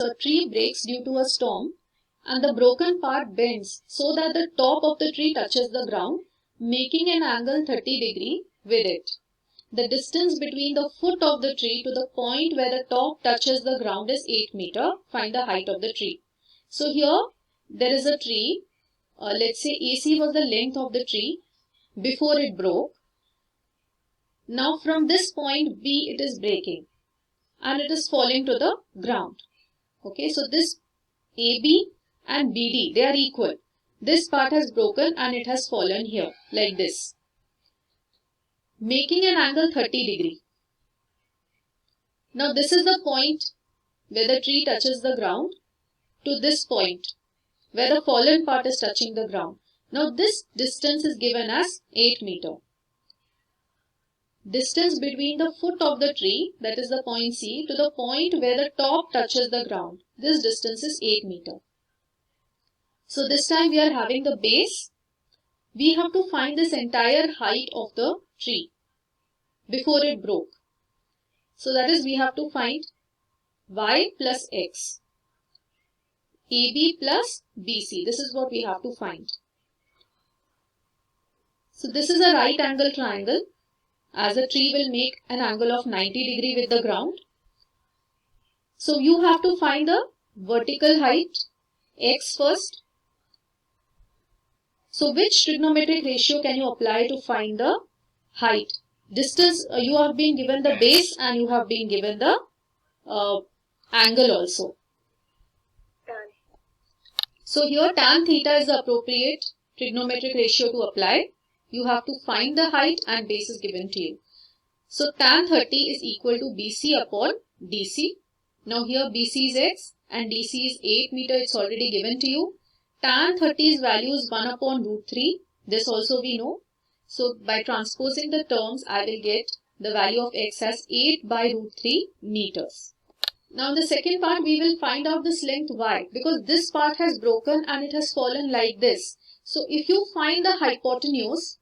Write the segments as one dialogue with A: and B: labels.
A: a tree breaks due to a storm and the broken part bends so that the top of the tree touches the ground, making an angle 30 degree with it. The distance between the foot of the tree to the point where the top touches the ground is 8 meter. Find the height of the tree. So here there is a tree. Let's say AC was the length of the tree before it broke. Now from this point B it is breaking and it is falling to the ground. Okay, so this AB and BD, they are equal. This part has broken and it has fallen here like this, making an angle 30 degree. Now this is the point where the tree touches the ground to this point where the fallen part is touching the ground. Now this distance is given as 8 meter. Distance between the foot of the tree, that is the point C, to the point where the top touches the ground. This distance is 8 meter. So this time we are having the base. We have to find this entire height of the tree before it broke. So that is, we have to find y plus x, AB plus BC. This is what we have to find. So this is a right angle triangle, as a tree will make an angle of 90 degree with the ground. So you have to find the vertical height x first. So which trigonometric ratio can you apply to find the height? Distance, you have been given the base and you have been given the angle also. So here tan theta is the appropriate trigonometric ratio to apply. You have to find the height and base is given to you. So tan 30 is equal to BC upon DC. Now here BC is x and DC is 8 meter. It's already given to you. Tan 30's value is 1 upon root 3. This also we know. So by transposing the terms, I will get the value of x as 8 by root 3 meters. Now in the second part, we will find out this length y, because this part has broken and it has fallen like this. So if you find the hypotenuse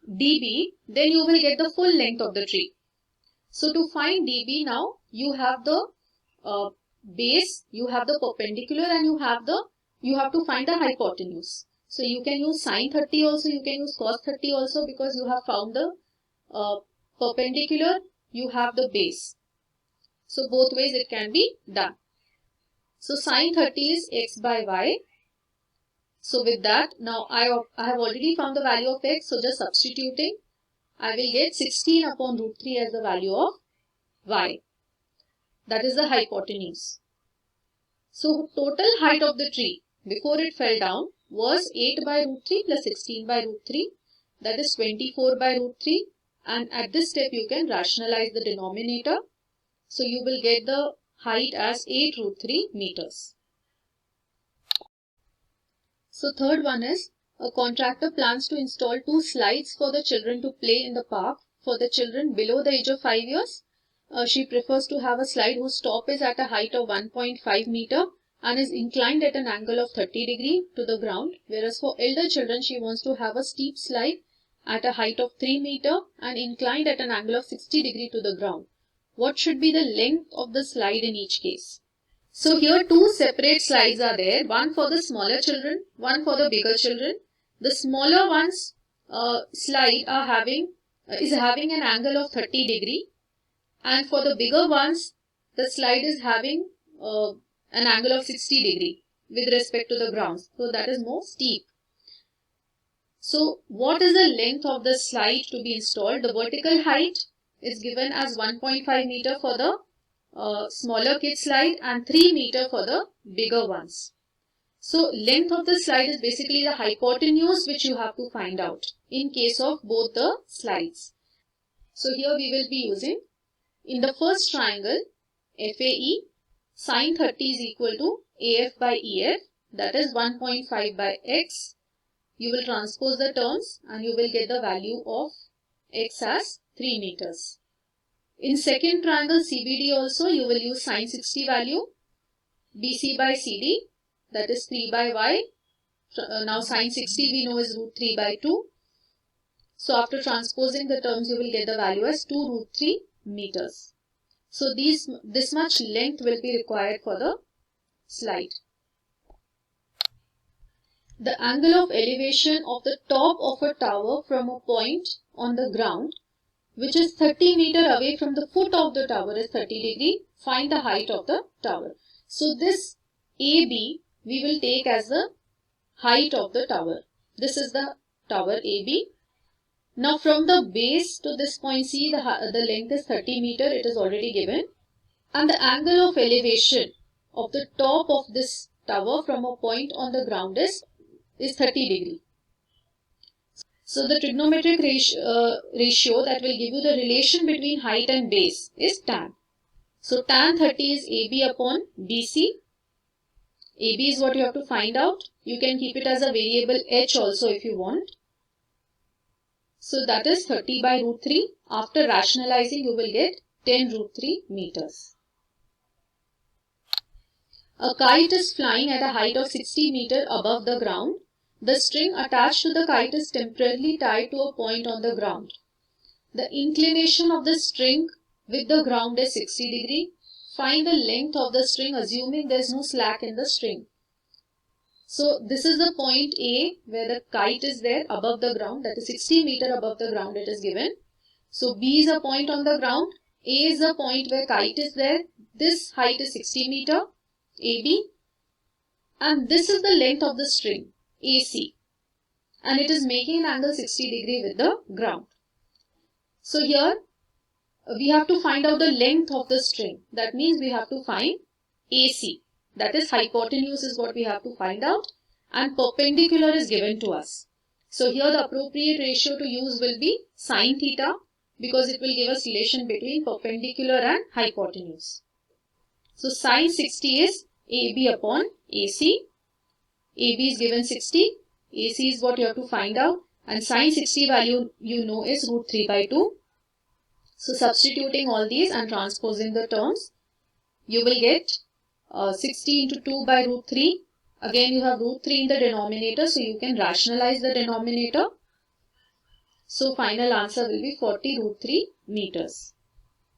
A: dB, then you will get the full length of the tree. So to find dB now, you have the base, you have the perpendicular and you have to find the hypotenuse. So you can use sin 30 also, you can use cos 30 also, because you have found the perpendicular, you have the base. So both ways it can be done. So sin 30 is x by y. So with that, now I have already found the value of x. So just substituting, I will get 16 upon root 3 as the value of y. That is the hypotenuse. So total height of the tree before it fell down was 8 by root 3 plus 16 by root 3. That is 24 by root 3. And at this step you can rationalize the denominator. So you will get the height as 8 root 3 meters. So third one is, a contractor plans to install 2 slides for the children to play in the park. For the children below the age of 5 years, she prefers to have a slide whose top is at a height of 1.5 meter and is inclined at an angle of 30 degree to the ground. Whereas for elder children, she wants to have a steep slide at a height of 3 meter and inclined at an angle of 60 degree to the ground. What should be the length of the slide in each case? So here 2 separate slides are there, one for the smaller children, one for the bigger children. The smaller ones slide is having an angle of 30 degree, and for the bigger ones the slide is having an angle of 60 degree with respect to the ground. So that is more steep. So what is the length of the slide to be installed? The vertical height is given as 1.5 meter for the smaller kid slide and 3 meter for the bigger ones. So length of the slide is basically the hypotenuse which you have to find out in case of both the slides. So here we will be using, in the first triangle FAE, sin 30 is equal to AF by EF, that is 1.5 by x. You will transpose the terms and you will get the value of x as 3 meters. In second triangle CBD also, you will use sin 60 value, BC by CD, that is 3 by y. Now sin 60 we know is root 3 by 2. So after transposing the terms, you will get the value as 2 root 3 meters. So this much length will be required for the slide. The angle of elevation of the top of a tower from a point on the ground which is 30 meter away from the foot of the tower is 30 degree. Find the height of the tower. So this AB we will take as the height of the tower. This is the tower AB. Now from the base to this point, see the length is 30 meter, it is already given. And the angle of elevation of the top of this tower from a point on the ground is 30 degree. So the trigonometric ratio that will give you the relation between height and base is tan. So tan 30 is AB upon BC. AB is what you have to find out. You can keep it as a variable h also if you want. So that is 30 by root 3. After rationalizing, you will get 10 root 3 meters. A kite is flying at a height of 60 meters above the ground. The string attached to the kite is temporarily tied to a point on the ground. The inclination of the string with the ground is 60 degree. Find the length of the string assuming there is no slack in the string. So this is the point A where the kite is there above the ground, that is 60 meters above the ground it is given. So B is a point on the ground, A is the point where kite is there, this height is 60 meters, AB, and this is the length of the string, AC, and it is making an angle 60 degree with the ground. So here we have to find out the length of the string, that means we have to find AC. That is hypotenuse is what we have to find out, and perpendicular is given to us. So here the appropriate ratio to use will be sine theta because it will give us relation between perpendicular and hypotenuse. So sine 60 is AB upon AC. AB is given 60, AC is what you have to find out, and sine 60 value you know is root 3 by 2. So substituting all these and transposing the terms, you will get 60 into 2 by root 3. Again you have root 3 in the denominator, so you can rationalize the denominator. So final answer will be 40 root 3 meters.